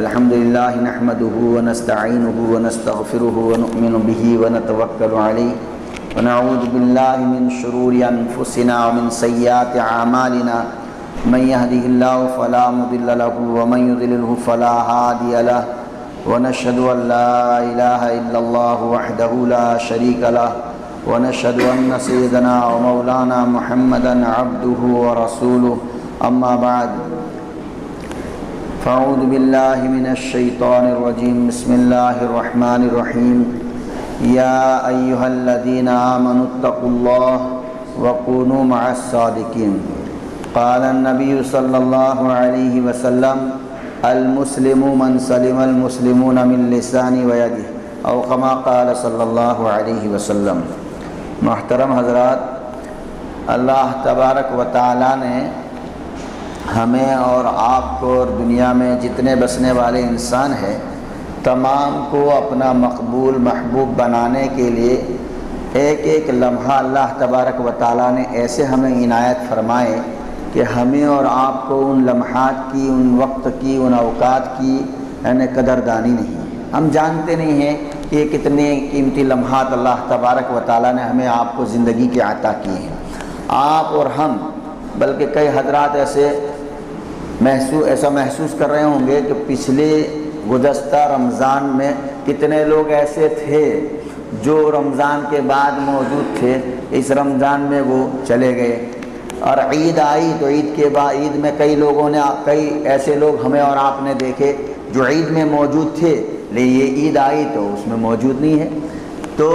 الحمد لله نحمده ونستعينه ونستغفره ونؤمن به ونتوكل عليه ونعوذ بالله من شرور أنفسنا ومن سيئات أعمالنا من يهده الله فلا مضل له ومن يضلله فلا هادي له ونشهد أن لا إله إلا الله وحده لا شريك له ونشهد أن سيدنا ومولانا محمدا عبده ورسوله أما بعد فأعوذ بالله من الشيطان الرجيم بسم الله الرحمن الرحيم يا أيها الذين آمنوا اتقوا الله وكونوا مع الصادقين قال النبي صلى الله عليه وسلم المسلم من سلم المسلمون من لسانه ويده او كما قال صلی اللہ علیہ وسلم۔ محترم حضرات، اللہ تبارک و تعالی نے ہمیں اور آپ کو اور دنیا میں جتنے بسنے والے انسان ہیں تمام کو اپنا مقبول محبوب بنانے کے لیے ایک ایک لمحہ اللہ تبارک و تعالی نے ایسے ہمیں عنایت فرمائے کہ ہمیں اور آپ کو ان لمحات کی، ان وقت کی، ان اوقات کی یعنی قدردانی نہیں۔ ہم جانتے نہیں ہیں کہ یہ کتنے قیمتی لمحات اللہ تبارک و تعالیٰ نے ہمیں آپ کو زندگی کے عطا کیے ہیں۔ آپ اور ہم بلکہ کئی حضرات ایسا محسوس کر رہے ہوں گے کہ پچھلے گزشتہ رمضان میں کتنے لوگ ایسے تھے جو رمضان کے بعد موجود تھے، اس رمضان میں وہ چلے گئے، اور عید آئی تو عید کے بعد عید میں کئی ایسے لوگ ہمیں اور آپ نے دیکھے جو عید میں موجود تھے لیکن یہ عید آئی تو اس میں موجود نہیں ہے۔ تو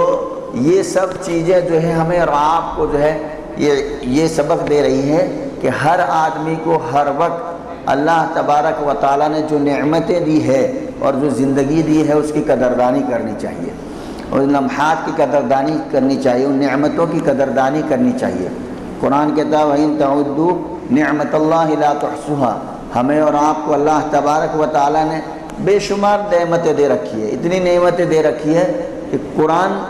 یہ سب چیزیں جو ہے ہمیں اور آپ کو جو ہے یہ سبق دے رہی ہے کہ ہر آدمی کو ہر وقت اللہ تبارک و تعالیٰ نے جو نعمتیں دی ہے اور جو زندگی دی ہے اس کی قدردانی کرنی چاہیے، اور لمحات کی قدردانی کرنی چاہیے، ان نعمتوں کی قدردانی کرنی چاہیے۔ قرآن کہتا ہے وَإِن تَعُدُّوا نِعْمَتَ اللَّهِ لَا تُحْصُوهَا۔ ہمیں اور آپ کو اللہ تبارک و تعالیٰ نے بے شمار نعمتیں دے رکھی ہے، اتنی نعمتیں دے رکھی ہے کہ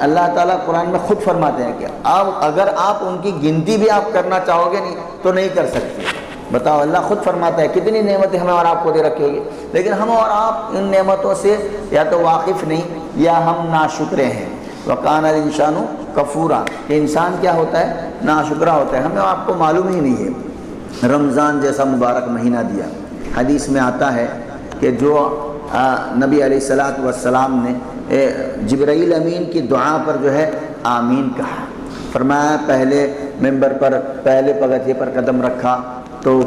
اللہ تعالیٰ قرآن میں خود فرماتے ہیں کہ اب اگر آپ ان کی گنتی بھی آپ کرنا چاہو گے نہیں تو نہیں کر سکتے۔ بتاؤ، اللہ خود فرماتا ہے کتنی نعمتیں ہمیں اور آپ کو دے رکھی ہوگی، لیکن ہم اور آپ ان نعمتوں سے یا تو واقف نہیں یا ہم ناشکرے ہیں۔ وَقَانَ الْإِنسَانُ کفورا، کہ انسان کیا ہوتا ہے؟ ناشکرہ ہوتا ہے۔ ہمیں آپ کو معلوم ہی نہیں ہے رمضان جیسا مبارک مہینہ دیا۔ حدیث میں آتا ہے کہ جو نبی علیہ السلام نے جبرائیل امین کی دعا پر جو ہے آمین کہا، فرمایا پہلے ممبر پر پہلے پگتھیے پر قدم رکھا تو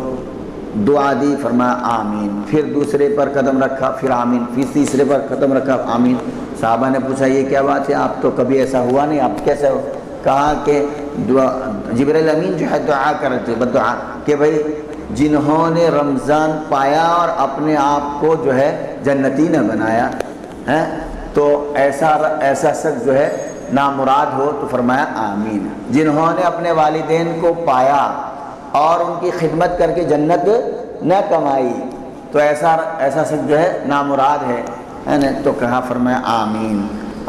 دعا دی، فرمایا آمین، پھر دوسرے پر قدم رکھا پھر آمین، پھر تیسرے پر قدم رکھا آمین۔ صحابہ نے پوچھا یہ کیا بات ہے، آپ تو کبھی ایسا ہوا نہیں، آپ کیسے ہو؟ کہا کہ جبرائیل امین جو ہے دعا کرتے بدعا کہ بھائی جنہوں نے رمضان پایا اور اپنے آپ کو جو ہے جنتی نہ بنایا ہے تو ایسا شخص جو ہے نامراد ہو، تو فرمایا آمین۔ جنہوں نے اپنے والدین کو پایا اور ان کی خدمت کر کے جنت نہ کمائی تو ایسا شخص جو ہے نامراد ہے نا، تو کہا فرمایا آمین۔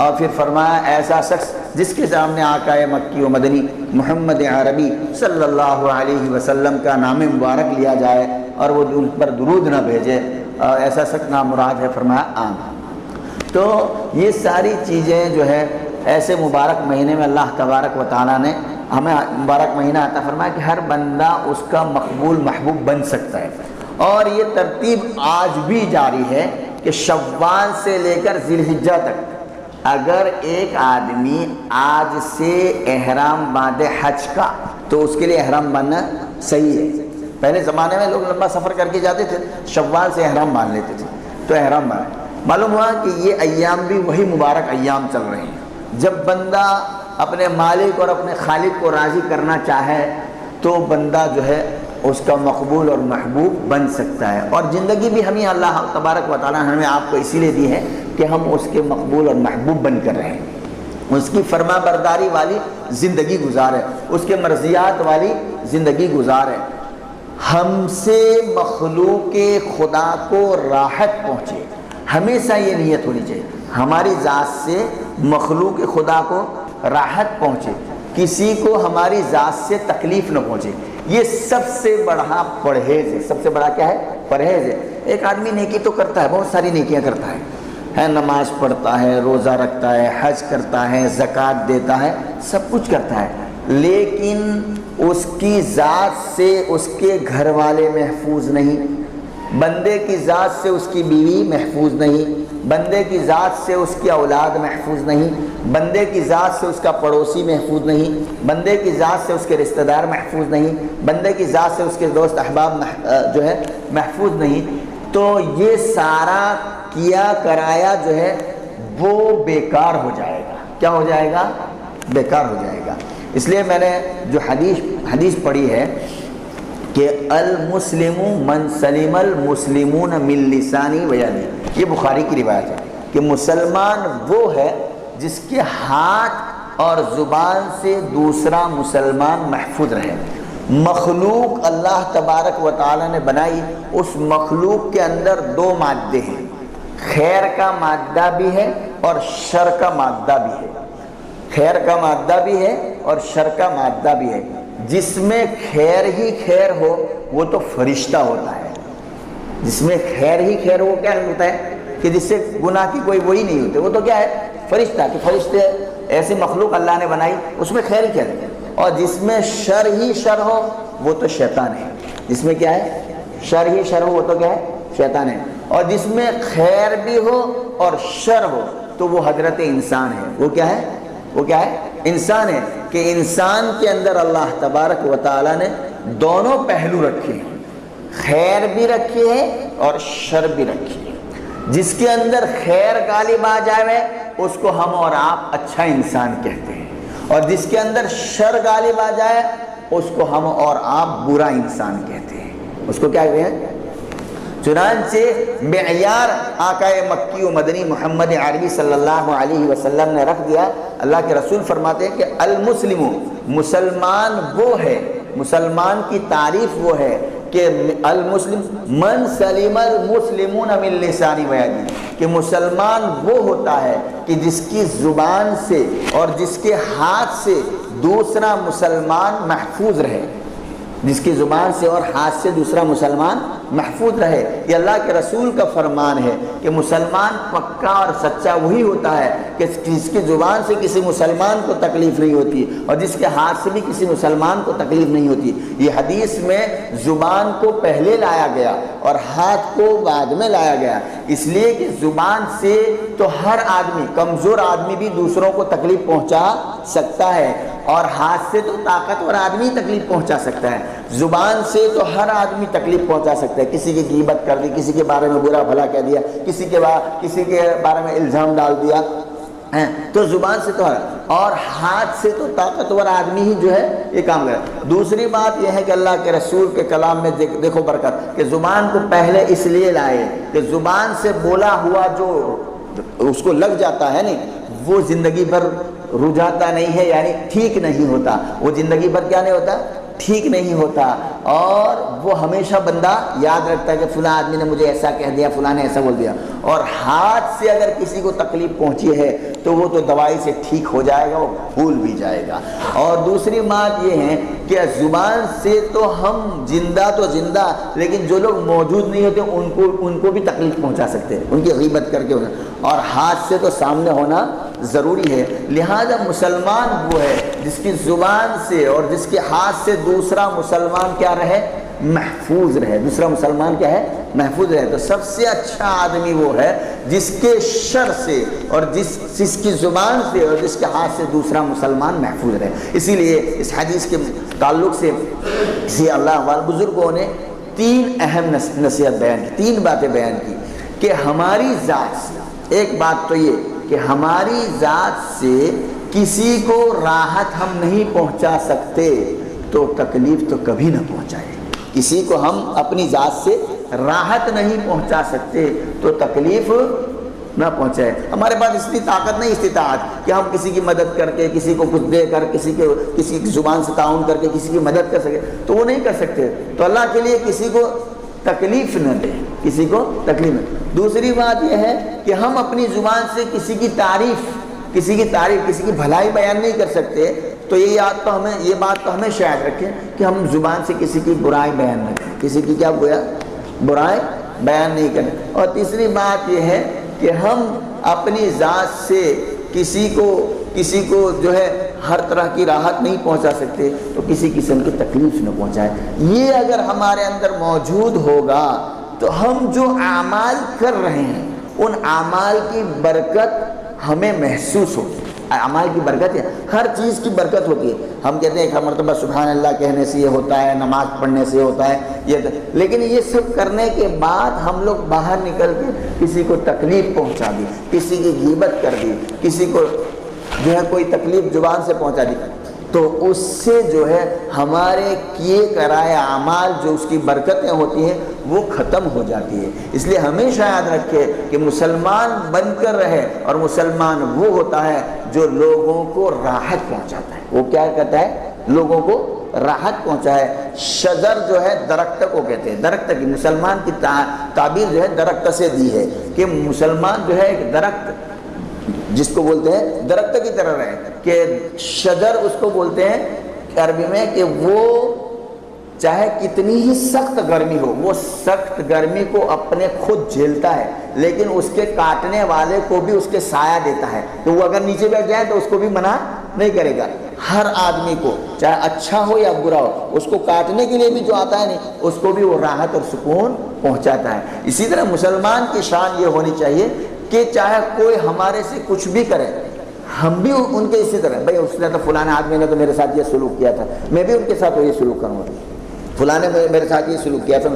اور پھر فرمایا ایسا شخص جس کے سامنے آقا مکی و مدنی محمد عربی صلی اللہ علیہ وسلم کا نام مبارک لیا جائے اور وہ ان پر درود نہ بھیجے، اور ایسا شخص نامراد ہے، فرمایا آمین۔ تو یہ ساری چیزیں جو ہے ایسے مبارک مہینے میں اللہ تبارک و تعالیٰ نے ہمیں مبارک مہینہ عطا فرمایا کہ ہر بندہ اس کا مقبول محبوب بن سکتا ہے، اور یہ ترتیب آج بھی جاری ہے کہ شوال سے لے کر ذی الحجہ تک اگر ایک آدمی آج سے احرام باندھے حج کا تو اس کے لیے احرام باندھنا صحیح ہے۔ پہلے زمانے میں لوگ لمبا سفر کر کے جاتے تھے، شوال سے احرام باندھ لیتے تھے تو احرام باندھ، معلوم ہوا کہ یہ ایام بھی وہی مبارک ایام چل رہے ہیں۔ جب بندہ اپنے مالک اور اپنے خالق کو راضی کرنا چاہے تو بندہ جو ہے اس کا مقبول اور محبوب بن سکتا ہے، اور زندگی بھی ہمیں اللہ تبارک و تعالیٰ نے ہمیں آپ کو اسی لیے دی ہے کہ ہم اس کے مقبول اور محبوب بن کر رہیں، اس کی فرما برداری والی زندگی گزارے، اس کے مرضیات والی زندگی گزارے، ہم سے مخلوق خدا کو راحت پہنچے۔ ہمیشہ یہ نیت ہونی چاہیے ہماری ذات سے مخلوق خدا کو راحت پہنچے، کسی کو ہماری ذات سے تکلیف نہ پہنچے۔ یہ سب سے بڑا پرہیز ہے، سب سے بڑا کیا ہے؟ پرہیز ہے۔ ایک آدمی نیکی تو کرتا ہے، بہت ساری نیکیاں کرتا ہے، نماز پڑھتا ہے، روزہ رکھتا ہے، حج کرتا ہے، زکوٰۃ دیتا ہے، سب کچھ کرتا ہے، لیکن اس کی ذات سے اس کے گھر والے محفوظ نہیں، بندے کی ذات سے اس کی بیوی محفوظ نہیں، بندے کی ذات سے اس کی اولاد محفوظ نہیں، بندے کی ذات سے اس کا پڑوسی محفوظ نہیں، بندے کی ذات سے اس کے رشتہ دار محفوظ نہیں، بندے کی ذات سے اس کے دوست احباب جو ہے محفوظ نہیں، تو یہ سارا کیا کرایا جو ہے وہ بیکار ہو جائے گا۔ کیا ہو جائے گا؟ بیکار ہو جائے گا۔ اس لیے میں نے جو حدیث پڑھی ہے کہ المسلم من سلم المسلمون من لسانی و یدی، یہ بخاری کی روایت ہے کہ مسلمان وہ ہے جس کے ہاتھ اور زبان سے دوسرا مسلمان محفوظ رہے۔ مخلوق اللہ تبارک و تعالی نے بنائی، اس مخلوق کے اندر دو مادے ہیں، خیر کا مادہ بھی ہے اور شر کا مادہ بھی ہے، خیر کا مادہ بھی ہے اور شر کا مادہ بھی ہے۔ جس میں خیر ہی خیر ہو وہ تو فرشتہ ہوتا ہے، جس میں خیر ہی خیر ہو وہ کیا ہوتا ہے کہ جس سے گناہ کی کوئی وہی نہیں ہوتے، وہ تو کیا ہے؟ فرشتہ۔ کہ فرشتے ایسی مخلوق اللہ نے بنائی، اس میں خیر ہی خیر ہے، اور جس میں شر ہی شر ہو وہ تو شیطان ہے۔ جس میں کیا ہے؟ شر ہی شر ہو وہ تو کیا ہے؟ شیطان ہے۔ اور جس میں خیر بھی ہو اور شر ہو تو وہ حضرت انسان ہے۔ وہ کیا ہے؟ وہ کیا ہے؟ انسان ہے۔ کہ انسان کے اندر اللہ تبارک و تعالی نے دونوں پہلو رکھے ہیں، خیر بھی رکھی ہے اور شر بھی رکھی ہے۔ جس کے اندر خیر غالب آ جائے اس کو ہم اور آپ اچھا انسان کہتے ہیں، اور جس کے اندر شر غالب آ جائے اس کو ہم اور آپ برا انسان کہتے ہیں۔ اس کو کیا کہتے ہیں؟ چنانچہ معیار آقا مکی و مدنی محمد عربی صلی اللہ علیہ وسلم نے رکھ دیا۔ اللہ کے رسول فرماتے ہیں کہ المسلم، مسلمان وہ ہے، مسلمان کی تعریف وہ ہے کہ المسلم من سلم المسلمون من لسانی و یدی، کہ مسلمان وہ ہوتا ہے کہ جس کی زبان سے اور جس کے ہاتھ سے دوسرا مسلمان محفوظ رہے، جس کی زبان سے اور ہاتھ سے دوسرا مسلمان محفوظ رہے۔ یہ اللہ کے رسول کا فرمان ہے کہ مسلمان پکا اور سچا وہی ہوتا ہے کہ جس کی زبان سے کسی مسلمان کو تکلیف نہیں ہوتی اور جس کے ہاتھ سے بھی کسی مسلمان کو تکلیف نہیں ہوتی۔ یہ حدیث میں زبان کو پہلے لایا گیا اور ہاتھ کو بعد میں لایا گیا، اس لیے کہ زبان سے تو ہر آدمی، کمزور آدمی بھی دوسروں کو تکلیف پہنچا سکتا ہے، اور ہاتھ سے تو طاقتور آدمی تکلیف پہنچا سکتا ہے، زبان سے تو ہر آدمی تکلیف پہنچا سکتا ہے۔ کسی کی غیبت کر دی، کسی کے بارے میں برا بھلا کہہ دیا، کسی کے بارے میں الزام ڈال دیا، تو زبان سے تو اور ہاتھ سے تو طاقتور آدمی ہی جو ہے یہ کام کرے۔ دوسری بات یہ ہے کہ اللہ کے رسول کے کلام میں دیکھو برکت کہ زبان کو پہلے اس لیے لائے کہ زبان سے بولا ہوا جو اس کو لگ جاتا ہے نہیں، وہ زندگی بھر رجھاتا نہیں ہے، یعنی ٹھیک نہیں ہوتا، وہ زندگی بھر کیا نہیں ہوتا؟ ٹھیک نہیں ہوتا، اور وہ ہمیشہ بندہ یاد رکھتا ہے کہ فلاں آدمی نے مجھے ایسا کہہ دیا، فلاں نے ایسا بول دیا۔ اور ہاتھ سے اگر کسی کو تکلیف پہنچی ہے تو وہ تو دوائی سے ٹھیک ہو جائے گا، وہ بھول بھی جائے گا۔ اور دوسری بات یہ ہے کہ زبان سے تو ہم زندہ لیکن جو لوگ موجود نہیں ہوتے ان کو بھی تکلیف پہنچا سکتے ہیں، ان کی غیبت کر کے، اور ہاتھ سے تو سامنے ہونا ضروری ہے۔ لہذا مسلمان وہ ہے جس کی زبان سے اور جس کے ہاتھ سے دوسرا مسلمان کیا رہے؟ محفوظ رہے۔ دوسرا مسلمان کیا ہے؟ محفوظ رہے۔ تو سب سے اچھا آدمی وہ ہے جس کے شر سے اور جس کی زبان سے اور جس کے ہاتھ سے دوسرا مسلمان محفوظ رہے۔ اسی لیے اس حدیث کے تعلق سے اسی اللہ والے بزرگوں نے تین اہم نصیحت بیان کی، تین باتیں بیان کی کہ ہماری ذات سے، ایک بات تو یہ کہ ہماری ذات سے کسی کو راحت ہم نہیں پہنچا سکتے تو تکلیف تو کبھی نہ پہنچائے۔ کسی کو ہم اپنی ذات سے راحت نہیں پہنچا سکتے تو تکلیف نہ پہنچائے۔ ہمارے پاس اتنی طاقت نہیں، استطاعت کہ ہم کسی کی مدد کر کے، کسی کو کچھ دے کر، کسی کی زبان سے تعاون کر کے کسی کی مدد کر سکے، تو وہ نہیں کر سکتے۔ تو اللہ کے لیے کسی کو تکلیف نہ دے، کسی کو تکلیف نہ۔ دوسری بات یہ ہے کہ ہم اپنی زبان سے کسی کی تعریف، کسی کی بھلائی بیان نہیں کر سکتے، تو یہ بات تو ہمیں شاید رکھیں کہ ہم زبان سے کسی کی برائی بیان نہ کریں، کسی کی کیا برائیں بیان نہیں کریں۔ اور تیسری بات یہ ہے کہ ہم اپنی ذات سے کسی کو جو ہے ہر طرح کی راحت نہیں پہنچا سکتے، تو کسی قسم کی تکلیف نہ پہنچائے۔ یہ اگر ہمارے اندر موجود ہوگا تو ہم جو اعمال کر رہے ہیں ان اعمال کی برکت ہمیں محسوس ہوگی۔ اعمال کی برکت ہے، ہر چیز کی برکت ہوتی ہے۔ ہم کہتے ہیں ایک مرتبہ سبحان اللہ کہنے سے یہ ہوتا ہے، نماز پڑھنے سے ہوتا ہے، لیکن یہ سب کرنے کے بعد ہم لوگ باہر نکل کے کسی کو تکلیف پہنچا دی، کسی کی غیبت کر دی، کسی کو جو ہے کوئی تکلیف زبان سے پہنچا دی، تو اس سے جو ہے ہمارے کیے کرائے اعمال جو اس کی برکتیں ہوتی ہیں وہ ختم ہو جاتی ہے۔ اس لیے ہمیشہ یاد رکھے کہ مسلمان بن کر رہے، اور مسلمان وہ ہوتا ہے جو لوگوں کو راحت پہنچاتا ہے۔ وہ کیا کہتا ہے؟ لوگوں کو راحت پہنچائے۔ شجر جو ہے درخت کو کہتے ہیں، درخت کی مسلمان کی تعبیر جو ہے درخت سے دی ہے کہ مسلمان جو ہے ایک درخت جس کو بولتے ہیں درخت کی طرح رہے، کہ شجر اس کو بولتے ہیں عربی میں کہ وہ چاہے کتنی ہی سخت گرمی ہو، وہ سخت گرمی کو اپنے خود جھیلتا ہے، لیکن اس کے کاٹنے والے کو بھی اس کے سایہ دیتا ہے، تو وہ اگر نیچے بیٹھ جائے تو اس کو بھی منع نہیں کرے گا۔ ہر آدمی کو چاہے اچھا ہو یا برا ہو، اس کو کاٹنے کے لیے بھی جو آتا ہے نہیں، اس کو بھی وہ راحت اور سکون پہنچاتا ہے۔ اسی طرح مسلمان کی شان یہ ہونی چاہیے کہ چاہے کوئی ہمارے سے کچھ بھی کرے، ہم بھی ان کے اسی طرح، بھائی اس نے تو فلاں آدمی نے تو میرے ساتھ یہ سلوک کیا تھا، میں بھی ان کے ساتھ یہ سلوک کروں گا، فلاں نے میرے ساتھ یہ سلوک کیا تھا،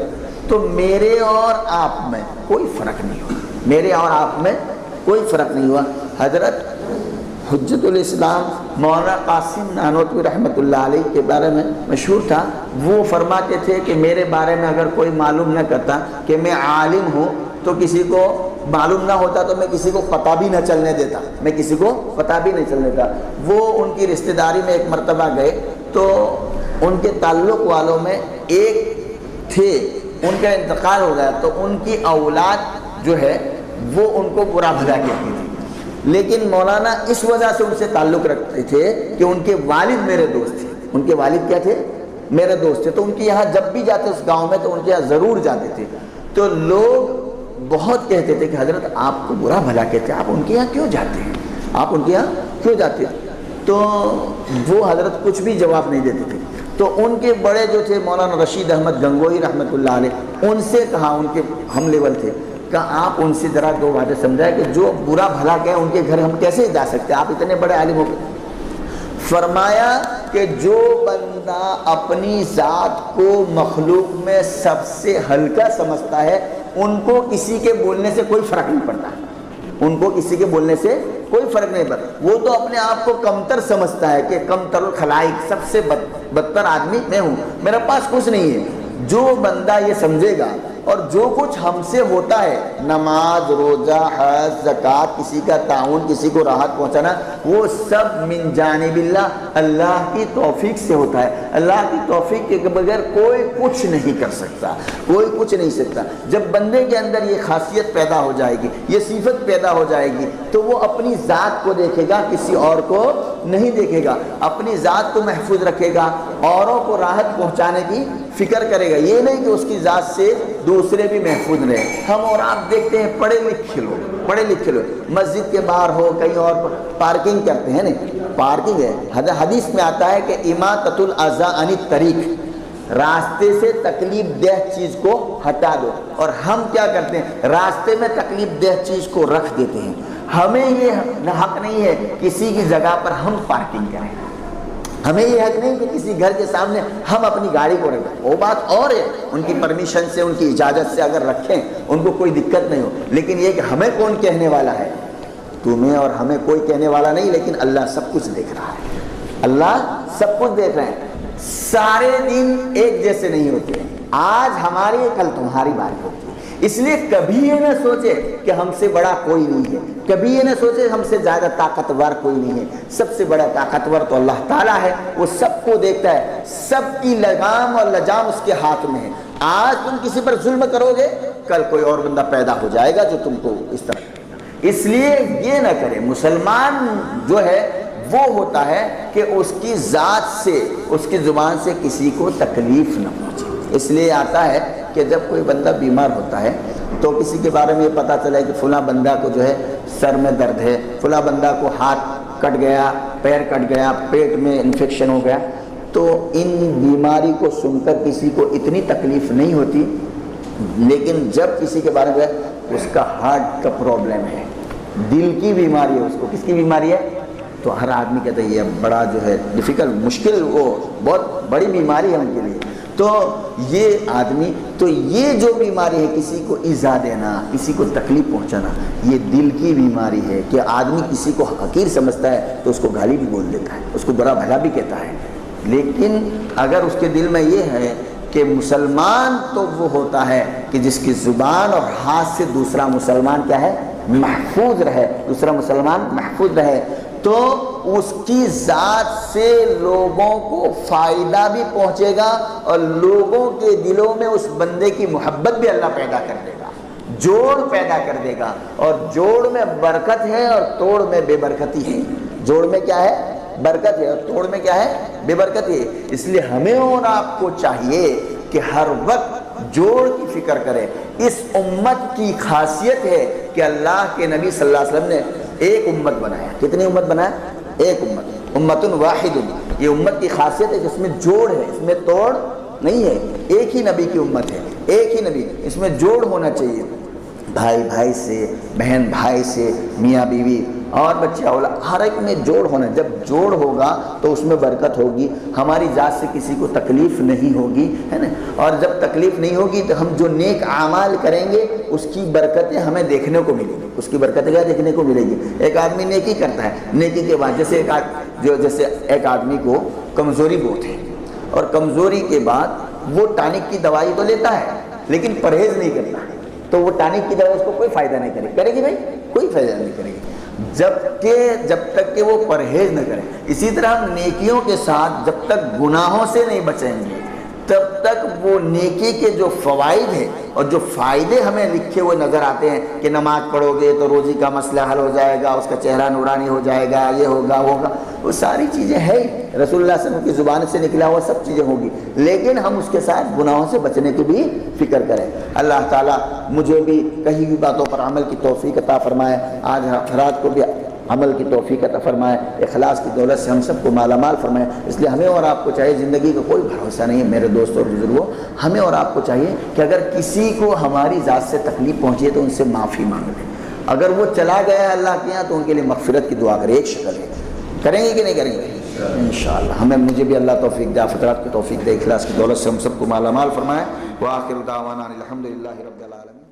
تو میرے اور آپ میں کوئی فرق نہیں ہوا، میرے اور آپ میں کوئی فرق نہیں ہوا۔ حضرت حجت الاسلام مولانا قاسم نانوتوی رحمۃ اللہ علیہ کے بارے میں مشہور تھا، وہ فرماتے تھے کہ میرے بارے میں اگر کوئی معلوم نہ کرتا کہ میں عالم ہوں تو کسی کو معلوم نہ ہوتا تو میں کسی کو پتہ بھی نہ چلنے دیتا، میں کسی کو پتہ بھی نہیں چلنے دیتا۔ وہ ان کی رشتہ داری میں ایک مرتبہ گئے تو ان کے تعلق والوں میں ایک تھے، ان کا انتقال ہو گیا، تو ان کی اولاد جو ہے وہ ان کو برا بھلا کہتی تھی، لیکن مولانا اس وجہ سے ان سے تعلق رکھتے تھے کہ ان کے والد میرے دوست تھے، ان کے والد کیا تھے؟ میرے دوست تھے، تو ان کے یہاں جب بھی جاتے اس گاؤں میں تو ان کے یہاں ضرور جاتے تھے، تو لوگ بہت کہتے تھے کہ حضرت آپ کو برا بھلا کہتے ہیں، آپ ان کے یہاں کیوں جاتے ہیں، آپ ان کے یہاں کیوں جاتے ہیں؟ تو وہ حضرت کچھ بھی جواب نہیں دیتے تھے۔ تو ان کے بڑے جو تھے مولانا رشید احمد گنگوہی رحمۃ اللہ علیہ، ان سے کہا، ان کے ہم لیول تھے، کہ آپ ان سے ذرا دو باتیں سمجھائیں کہ جو برا بھلا کہے ان کے گھر ہم کیسے جا سکتے ہیں، آپ اتنے بڑے عالم ہو گئے۔ فرمایا کہ جو بندہ اپنی ذات کو مخلوق میں سب سے ہلکا سمجھتا ہے ان کو کسی کے بولنے سے کوئی فرق نہیں پڑتا، ان کو کسی کے بولنے سے کوئی فرق نہیں پڑتا، وہ تو اپنے آپ کو کمتر سمجھتا ہے کہ کمتر الخلائق، سب سے بدتر آدمی میں ہوں، میرے پاس کچھ نہیں ہے۔ جو بندہ یہ سمجھے گا اور جو کچھ ہم سے ہوتا ہے، نماز، روزہ، حج، زکوٰۃ، کسی کا تعاون، کسی کو راحت پہنچانا، وہ سب من جانب اللہ، اللہ کی توفیق سے ہوتا ہے۔ اللہ کی توفیق کے بغیر کوئی کچھ نہیں کر سکتا، کوئی کچھ نہیں سکتا۔ جب بندے کے اندر یہ خاصیت پیدا ہو جائے گی، یہ صفت پیدا ہو جائے گی، تو وہ اپنی ذات کو دیکھے گا، کسی اور کو نہیں دیکھے گا، اپنی ذات کو محفوظ رکھے گا، اوروں کو راحت پہنچانے کی فکر کرے گا، یہ نہیں کہ اس کی ذات سے دوسرے بھی محفوظ رہے۔ ہم اور آپ دیکھتے ہیں پڑھے لکھے لوگ مسجد کے باہر ہو کہیں اور پارکنگ کرتے ہیں، نہیں پارکنگ ہے، حدیث میں آتا ہے کہ اماطۃ الاذی عن الطریق، راستے سے تکلیف دہ چیز کو ہٹا دو، اور ہم کیا کرتے ہیں؟ راستے میں تکلیف دہ چیز کو رکھ دیتے ہیں۔ ہمیں یہ حق نہیں ہے کسی کی جگہ پر ہم پارکنگ کریں، ہمیں یہ حق نہیں کہ کسی گھر کے سامنے ہم اپنی گاڑی کو رکھیں، وہ بات اور ہے، ان کی پرمیشن سے، ان کی اجازت سے اگر رکھیں ان کو کوئی دقت نہیں ہو، لیکن یہ کہ ہمیں کون کہنے والا ہے؟ تمہیں اور ہمیں کوئی کہنے والا نہیں، لیکن اللہ سب کچھ دیکھ رہا ہے، اللہ سب کچھ دیکھ رہے ہیں۔ سارے دن ایک جیسے نہیں ہوتے، آج ہماری کل تمہاری بات ہوتی ہے، اس لیے کبھی یہ نہ سوچے کہ ہم سے بڑا کوئی نہیں ہے، کبھی یہ نہ سوچے ہم سے زیادہ طاقتور کوئی نہیں ہے، سب سے بڑا طاقتور تو اللہ تعالیٰ ہے، وہ سب کو دیکھتا ہے، سب کی لگام اور لجام اس کے ہاتھ میں ہے۔ آج تم کسی پر ظلم کرو گے، کل کوئی اور بندہ پیدا ہو جائے گا جو تم کو اس طرح، اس لیے یہ نہ کرے۔ مسلمان جو ہے وہ ہوتا ہے کہ اس کی ذات سے، اس کی زبان سے کسی کو تکلیف نہ پہنچے، اس لیے آتا ہے کہ جب کوئی بندہ بیمار ہوتا ہے تو کسی کے بارے میں یہ پتہ چلا ہے کہ فلاں بندہ کو جو ہے سر میں درد ہے، فلاں بندہ کو ہاتھ کٹ گیا، پیر کٹ گیا، پیٹ میں انفیکشن ہو گیا، تو ان بیماری کو سن کر کسی کو اتنی تکلیف نہیں ہوتی، لیکن جب کسی کے بارے میں اس کا ہارٹ کا پرابلم ہے، دل کی بیماری ہے، اس کو کس کی بیماری ہے، تو ہر آدمی کہتا ہے یہ بڑا جو ہے ڈیفیکلٹ، مشکل، وہ بہت بڑی بیماری ہے ان کے لیے. تو یہ آدمی، تو یہ جو بیماری ہے کسی کو ایذا دینا، کسی کو تکلیف پہنچانا، یہ دل کی بیماری ہے کہ آدمی کسی کو حقیر سمجھتا ہے تو اس کو گالی بھی بول دیتا ہے، اس کو برا بھلا بھی کہتا ہے. لیکن اگر اس کے دل میں یہ ہے کہ مسلمان تو وہ ہوتا ہے کہ جس کی زبان اور ہاتھ سے دوسرا مسلمان کیا ہے، محفوظ رہے، دوسرا مسلمان محفوظ رہے، تو اس کی ذات سے لوگوں کو فائدہ بھی پہنچے گا اور لوگوں کے دلوں میں اس بندے کی محبت بھی اللہ پیدا کر دے گا، جوڑ پیدا کر دے گا. اور جوڑ میں برکت ہے اور توڑ میں بے برکتی ہے. جوڑ میں کیا ہے، برکت ہے، اور توڑ میں کیا ہے، بے برکتی ہے. اس لیے ہمیں اور آپ کو چاہیے کہ ہر وقت جوڑ کی فکر کرے. اس امت کی خاصیت ہے کہ اللہ کے نبی صلی اللہ علیہ وسلم نے ایک امت بنایا. کتنی امت بنایا؟ ایک امت، امت واحد. یہ امت کی خاصیت ہے کہ اس میں جوڑ ہے، اس میں توڑ نہیں ہے. ایک ہی نبی کی امت ہے، ایک ہی نبی، اس میں جوڑ ہونا چاہیے. بھائی بھائی سے، بہن بھائی سے، میاں بیوی اور بچے اولاد، ہر ایک میں جوڑ ہونا. جب جوڑ ہوگا تو اس میں برکت ہوگی، ہماری ذات سے کسی کو تکلیف نہیں ہوگی، ہے نا. اور جب تکلیف نہیں ہوگی تو ہم جو نیک اعمال کریں گے اس کی برکتیں ہمیں دیکھنے کو ملیں گی. اس کی برکتیں کیا دیکھنے کو ملے گی؟ ایک آدمی نیکی کرتا ہے، نیکی کے بعد جیسے ایک آدمی کو کمزوری بہت ہے اور کمزوری کے بعد وہ ٹانک کی دوائی تو لیتا ہے لیکن پرہیز نہیں کرتا، تو وہ ٹانک کی دوائی اس کو کوئی فائدہ نہیں کرے گی بھائی، کوئی فائدہ نہیں کرے گی جب تک کہ وہ پرہیز نہ کرے. اسی طرح ہم نیکیوں کے ساتھ جب تک گناہوں سے نہیں بچیں گے تب تک وہ نیکی کے جو فوائد ہیں اور جو فائدے ہمیں لکھے ہوئے نظر آتے ہیں کہ نماز پڑھو گے تو روزی کا مسئلہ حل ہو جائے گا، اس کا چہرہ نورانی ہو جائے گا، یہ ہوگا وہ ہوگا، وہ ساری چیزیں ہیں، رسول اللہ صلی اللہ علیہ وسلم کی زبان سے نکلا ہوا سب چیزیں ہوگی، لیکن ہم اس کے ساتھ گناہوں سے بچنے کی بھی فکر کریں. اللہ تعالیٰ مجھے بھی کہی ہوئی باتوں پر عمل کی توفیق عطا فرمائے، آج حضرات کو بھی عمل کی توفیق عطا فرمائے، اخلاص کی دولت سے ہم سب کو مالا مال فرمائے. اس لیے ہمیں اور آپ کو چاہیے، زندگی کا کوئی بھروسہ نہیں ہے میرے دوستوں اور بزرگوں، ہمیں اور آپ کو چاہیے کہ اگر کسی کو ہماری ذات سے تکلیف پہنچی ہے تو ان سے معافی مانگ لیں. اگر وہ چلا گیا ہے اللہ کے یہاں تو ان کے لیے مغفرت کی دعا کریں. ایک شکل ہے، کریں گے کہ نہیں کریں گے؟ انشاءاللہ. مجھے بھی اللہ توفیق دے، فطرات کی توفیق دے، اخلاص کی دولت سے ہم سب کو مالا مال فرمائے. وآخر دعوانا الحمدللہ رب العالمین.